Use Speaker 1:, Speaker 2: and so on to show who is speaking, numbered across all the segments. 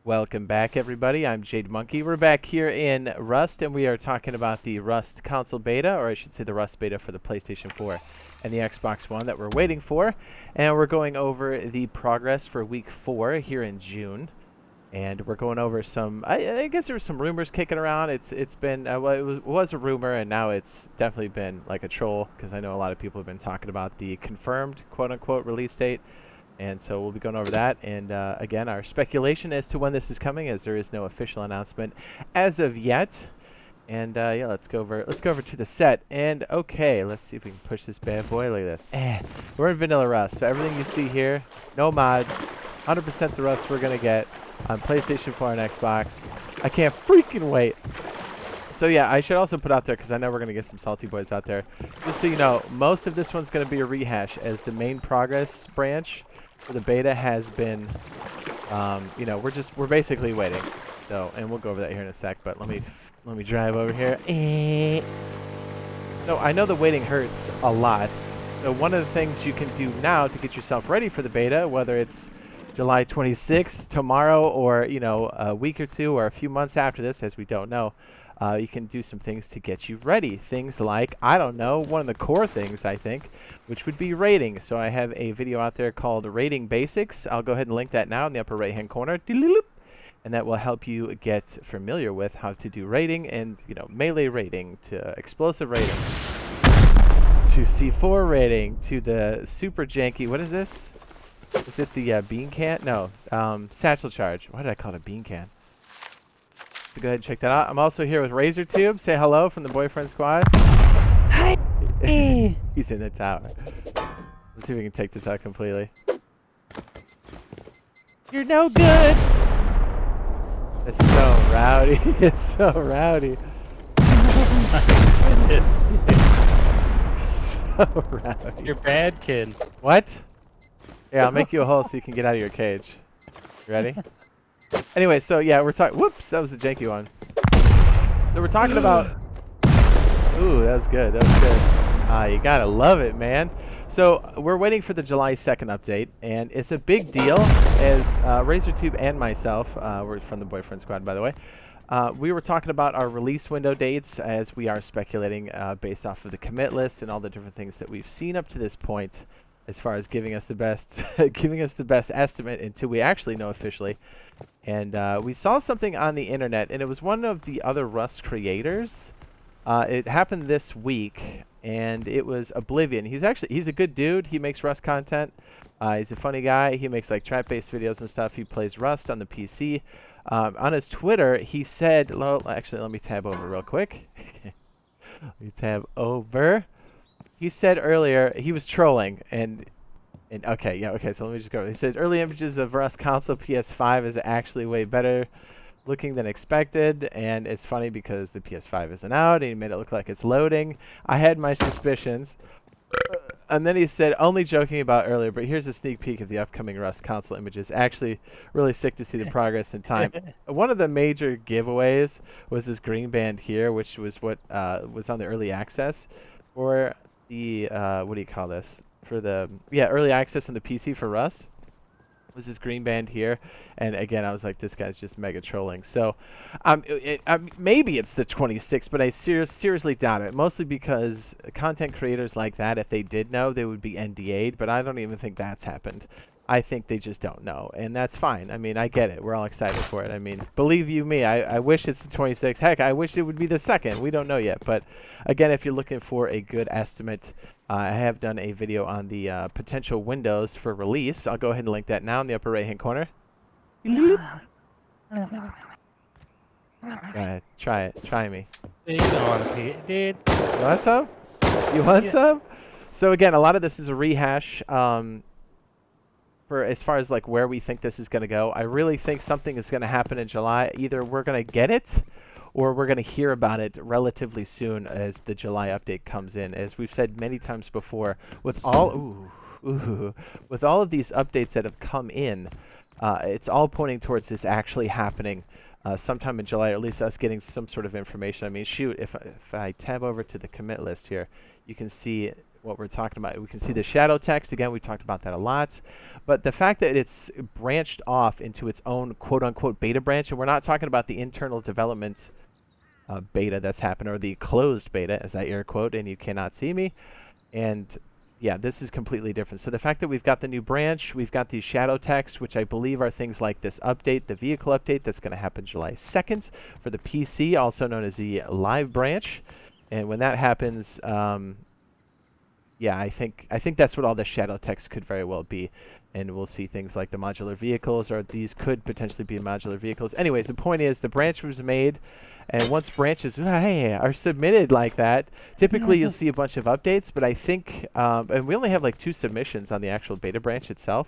Speaker 1: Welcome back, everybody. I'm Jade Monkey. We're back here in Rust, and we are talking about the Rust console beta, or I should say the Rust beta for the PlayStation 4 and the Xbox One that we're waiting for. And we're going over the progress for week 4 here in June. And we're going over some, I guess there were some rumors kicking around. It's been, well, it was a rumor, and now it's definitely been like a troll, because I know a lot of people have been talking about the confirmed, quote-unquote, release date. And so we'll be going over that, and again, our speculation as to when this is coming, as there is no official announcement as of yet. And yeah, let's go over to the set. And okay, let's see if we can push this bad boy. Look at this. We're in vanilla Rust, so everything you see here, no mods, 100% the Rust we're gonna get on PlayStation 4 and Xbox. I can't freaking wait. So yeah, I should also put out there, because I know we're going to get some salty boys out there, just so you know, most of this one's going to be a rehash, as the main progress branch for the beta has been, you know, we're basically waiting. So, and we'll go over that here in a sec, but let me drive over here. So I know the waiting hurts a lot. So one of the things you can do now to get yourself ready for the beta, whether it's July 26th, tomorrow, or, you know, a week or two, or a few months after this, as we don't know, you can do some things to get you ready. Things like, I don't know, one of the core things, I think, which would be raiding. So I have a video out there called Raiding Basics. I'll go ahead and link that now in the upper right-hand corner. And that will help you get familiar with how to do raiding and, you know, melee raiding to explosive raiding to C4 raiding to the super janky, what is this? Is it the bean can? No, satchel charge. Why did I call it a bean can? So go ahead and check that out. I'm also here with RazorTube. Say hello from the BoiFriendSquad.
Speaker 2: Hi.
Speaker 1: He's in the tower. Let's see if we can take this out completely. You're no good. It's so rowdy. It's so rowdy.
Speaker 2: Oh my
Speaker 1: So rowdy.
Speaker 2: You're bad, kid.
Speaker 1: What? Yeah, I'll make you a hole so you can get out of your cage. You ready? Anyway, so yeah, we're talking. Whoops, that was the janky one. So we're talking about. Ooh, that was good. That was good. You gotta love it, man. So we're waiting for the July 2nd update, and it's a big deal. As RazorTube and myself, we're from the BoiFriendSquad, by the way. We were talking about our release window dates, as we are speculating based off of the commit list and all the different things that we've seen up to this point, as far as giving us the best, giving us the best estimate until we actually know officially. And we saw something on the internet, and it was one of the other Rust creators. It happened this week, and it was Oblivion. He's a good dude. He makes Rust content. He's a funny guy. He makes like trap-based videos and stuff. He plays Rust on the PC. On his Twitter, he said, actually, let me tab over real quick. Let me tab over. He said earlier he was trolling, and okay, yeah, okay, so let me just go. He said early images of Rust console PS5 is actually way better looking than expected, and it's funny because the PS5 isn't out, and he made it look like it's loading. I had my suspicions. And then he said, only joking about earlier, but here's a sneak peek of the upcoming Rust console images. Actually, really sick to see the progress in time. One of the major giveaways was this green band here, which was what was on the early access for the, what do you call this? For the, yeah, early access on the PC for Rust. Was this green band here, and again I was like, this guy's just mega trolling. So maybe it's the 26th, but I seriously doubt it, mostly because content creators like that, if they did know, they would be NDA'd, but I don't even think that's happened. I think they just don't know, and that's fine. I mean, I get it. We're all excited for it. I mean, believe you me, I wish it's the 26th. Heck, I wish it would be the 2nd. We don't know yet, but again, if you're looking for a good estimate, I have done a video on the potential windows for release. I'll go ahead and link that now in the upper right-hand corner. Go ahead, try it. Try me.
Speaker 2: You don't want to pee, dude.
Speaker 1: You want some? You want some? So again, a lot of this is a rehash. For as far as like where we think this is going to go, I really think something is going to happen in July. Either we're going to get it, or we're going to hear about it relatively soon as the July update comes in. As we've said many times before, with all with all of these updates that have come in, it's all pointing towards this actually happening sometime in July, or at least us getting some sort of information. I mean, shoot, if I tab over to the commit list here, you can see what we're talking about. We can see the shadow text. Again, we talked about that a lot. But the fact that it's branched off into its own quote-unquote beta branch, and we're not talking about the internal development beta that's happened, or the closed beta, as I air quote, and you cannot see me. And yeah, this is completely different. So the fact that we've got the new branch, we've got these shadow texts, which I believe are things like this update, the vehicle update that's going to happen July 2nd for the PC, also known as the live branch. And when that happens, yeah, I think that's what all the shadow text could very well be. And we'll see things like the modular vehicles, or these could potentially be modular vehicles. Anyways, the point is the branch was made, and once branches are submitted like that, typically you'll see a bunch of updates, but I think, and we only have like 2 submissions on the actual beta branch itself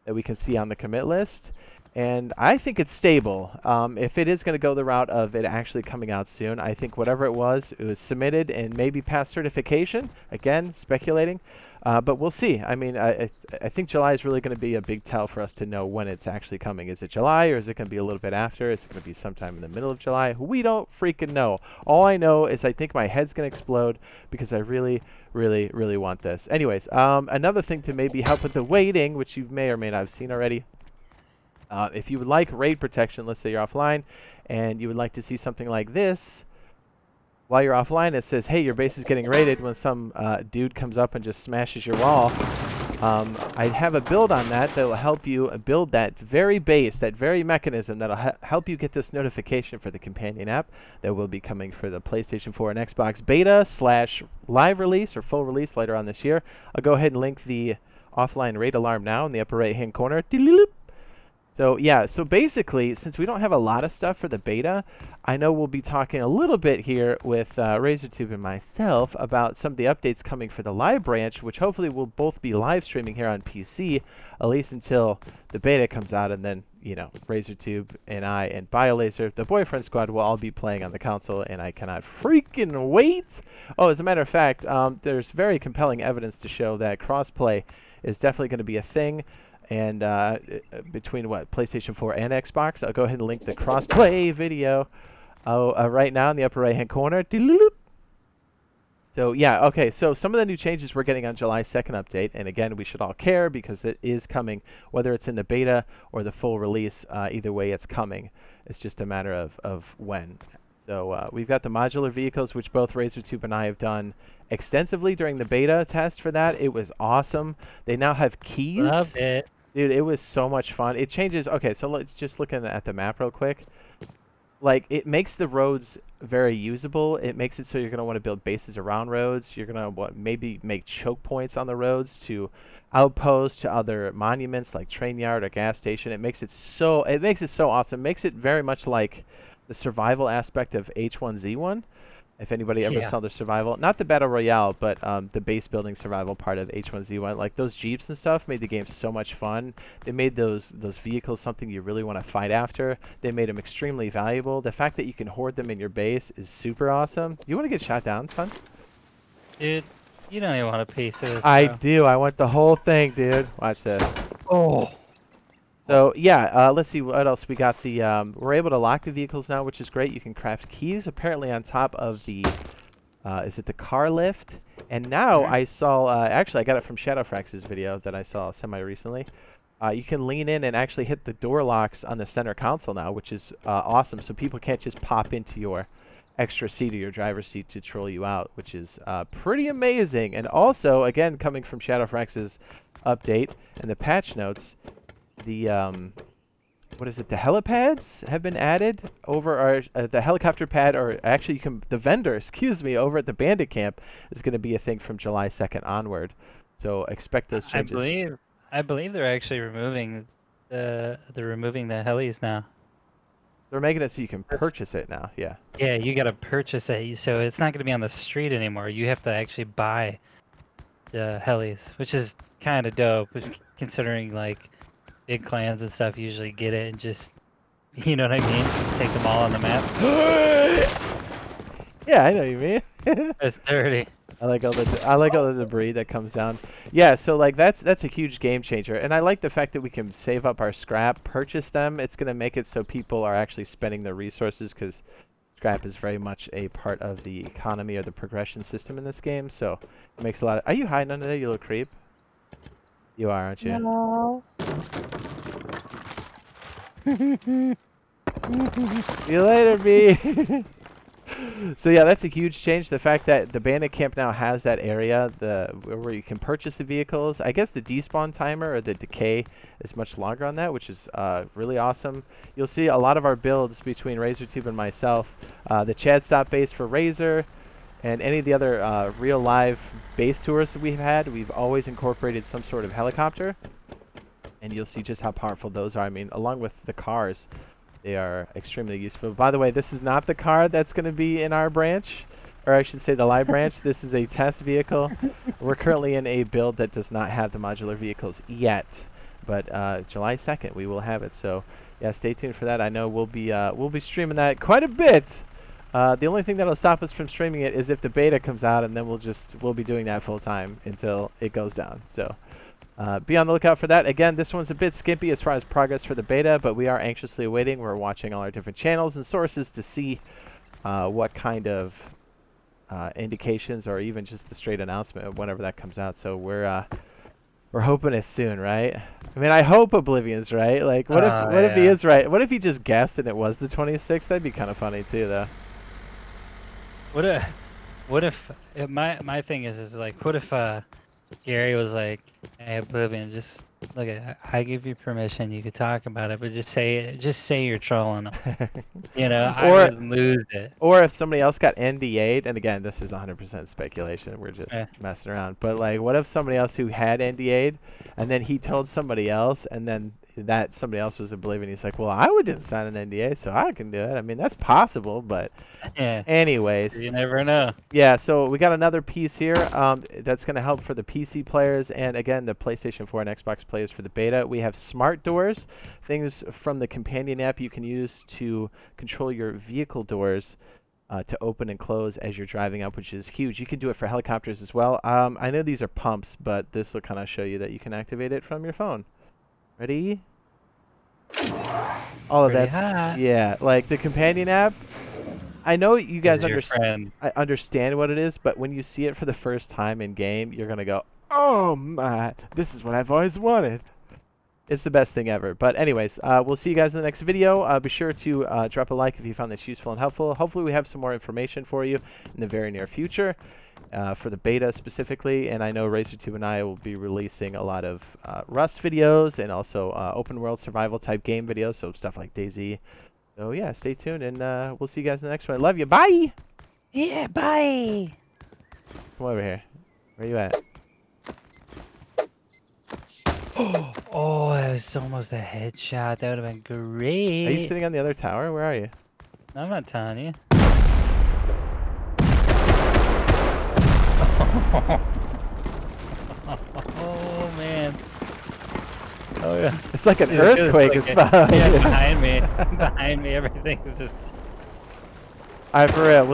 Speaker 1: that we can see on the commit list. And I think it's stable. If it is going to go the route of it actually coming out soon, I think whatever it was submitted and maybe past certification. Again, speculating. But we'll see. I mean, I think July is really going to be a big tell for us to know when it's actually coming. Is it July, or is it going to be a little bit after? Is it going to be sometime in the middle of July? We don't freaking know. All I know is I think my head's going to explode because I really, really, really want this. Anyways, another thing to maybe help with the waiting, which you may or may not have seen already. If you would like raid protection, let's say you're offline, and you would like to see something like this, while you're offline, it says, hey, your base is getting raided when some dude comes up and just smashes your wall. I have a build on that will help you build that very base, that very mechanism that will help you get this notification for the companion app that will be coming for the PlayStation 4 and Xbox beta / live release or full release later on this year. I'll go ahead and link the offline raid alarm now in the upper right-hand corner. So yeah, so basically, since we don't have a lot of stuff for the beta, I know we'll be talking a little bit here with RazorTube and myself about some of the updates coming for the live branch, which hopefully we'll both be live streaming here on PC, at least until the beta comes out, and then, you know, RazorTube and I and BioLazer, the boyfriend squad, will all be playing on the console, and I cannot freaking wait! Oh, as a matter of fact, there's very compelling evidence to show that crossplay is definitely going to be a thing. And between what, PlayStation 4 and Xbox. I'll go ahead and link the crossplay video right now in the upper right hand corner. So yeah, okay, so some of the new changes we're getting on July 2nd update, and again, we should all care because it is coming, whether it's in the beta or the full release, either way it's coming. It's just a matter of when. So we've got the modular vehicles, which both RazorTube and I have done extensively during the beta test for that. It was awesome. They now have keys.
Speaker 2: Loved it.
Speaker 1: Dude, it was so much fun. It changes. Okay, so let's just look at the map real quick. Like, it makes the roads very usable. It makes it so you're going to want to build bases around roads. You're going to maybe make choke points on the roads to outposts, to other monuments like train yard or gas station. It makes it so awesome. It makes it very much like the survival aspect of H1Z1. If anybody ever saw the survival, not the battle royale, but the base building survival part of H1Z1, like those jeeps and stuff made the game so much fun. They made those vehicles something you really want to fight after. They made them extremely valuable. The fact that you can hoard them in your base is super awesome. You want to get shot down, son?
Speaker 2: Dude, you don't even want to pay for this.
Speaker 1: I do. I want the whole thing, dude. Watch this.
Speaker 2: Oh.
Speaker 1: So yeah, let's see what else we got. We're able to lock the vehicles now, which is great. You can craft keys apparently on top of the, is it the car lift? And now I saw, actually I got it from Shadowfrax's video that I saw semi-recently. You can lean in and actually hit the door locks on the center console now, which is awesome. So people can't just pop into your extra seat or your driver's seat to troll you out, which is pretty amazing. And also, again, coming from Shadowfrax's update and the patch notes, the what is it? The helipads have been added over the helicopter pad, or actually the vendor, excuse me, over at the bandit camp is going to be a thing from July 2nd onward. So expect those changes.
Speaker 2: I believe they're actually removing the helis now.
Speaker 1: They're making it so you can purchase it now. Yeah.
Speaker 2: Yeah, you got to purchase it, so it's not going to be on the street anymore. You have to actually buy the helis, which is kind of dope, considering like big clans and stuff usually get it and just, you know what I mean? Take them all on the map.
Speaker 1: Yeah, I know what you mean.
Speaker 2: That's dirty.
Speaker 1: I like all the debris that comes down. Yeah, so like that's a huge game changer, and I like the fact that we can save up our scrap, purchase them. It's gonna make it so people are actually spending their resources, because scrap is very much a part of the economy or the progression system in this game, so it makes a lot of... Are you hiding under there, you little creep? You are, aren't you?
Speaker 2: No.
Speaker 1: See you later, B. So yeah, that's a huge change. The fact that the bandit camp now has that area, where you can purchase the vehicles. I guess the despawn timer or the decay is much longer on that, which is really awesome. You'll see a lot of our builds between RazorTube and myself. The Chad Stop base for Razor, and any of the other real live base tours that we've had, we've always incorporated some sort of helicopter, and you'll see just how powerful those are. I mean, along with the cars, they are extremely useful. By the way, this is not the car that's going to be in our branch, or I should say the live branch. This is a test vehicle. We're currently in a build that does not have the modular vehicles yet, but July 2nd we will have it. So yeah, stay tuned for that. I know we'll be streaming that quite a bit. The only thing that'll stop us from streaming it is if the beta comes out, and then we'll be doing that full time until it goes down. So be on the lookout for that. Again, this one's a bit skimpy as far as progress for the beta, but we are anxiously awaiting. We're watching all our different channels and sources to see what kind of indications, or even just the straight announcement of whenever that comes out. So we're hoping it's soon, right? I mean, I hope Oblivion's right. Like, what if he is right? What if he just guessed and it was the 26th? That'd be kind of funny too, though.
Speaker 2: What if my thing is like, what if Gary was like, "Hey, Oblivion, just look at, I give you permission. You could talk about it, but just say you're trolling them." You know, I would lose it.
Speaker 1: Or if somebody else got NDA'd, and again, this is 100% speculation. We're just messing around. But like, what if somebody else who had NDA'd, and then he told somebody else, and then that somebody else was Oblivion? He's like, "Well, I didn't sign an NDA, so I can do it." I mean, that's possible, but anyways.
Speaker 2: You never know.
Speaker 1: Yeah, so we got another piece here that's going to help for the PC players, and again, the PlayStation 4 and Xbox players for the beta. We have smart doors, things from the companion app you can use to control your vehicle doors to open and close as you're driving up, which is huge. You can do it for helicopters as well. I know these are pumps, but this will kind of show you that you can activate it from your phone. Ready? All of that's
Speaker 2: hot.
Speaker 1: Yeah, like the companion app. I know you guys understand what it is, but when you see it for the first time in game, you're gonna go, "Oh my, this is what I've always wanted." It's the best thing ever. But anyways, we'll see you guys in the next video. Be sure to drop a like if you found this useful and helpful. Hopefully we have some more information for you in the very near future. For the beta specifically, and I know RazorTube and I will be releasing a lot of Rust videos, and also open world survival type game videos, so stuff like DayZ. So yeah, stay tuned, and we'll see you guys in the next one. Love you. Bye.
Speaker 2: Yeah, bye.
Speaker 1: Come over here. Where you at?
Speaker 2: Oh, that was almost a headshot. That would have been great.
Speaker 1: Are you sitting on the other tower? Where are you?
Speaker 2: I'm not telling you. Oh man. Oh yeah.
Speaker 1: It's like an earthquake.
Speaker 2: It's like behind me. Behind me, everything is just.
Speaker 1: Alright, for real.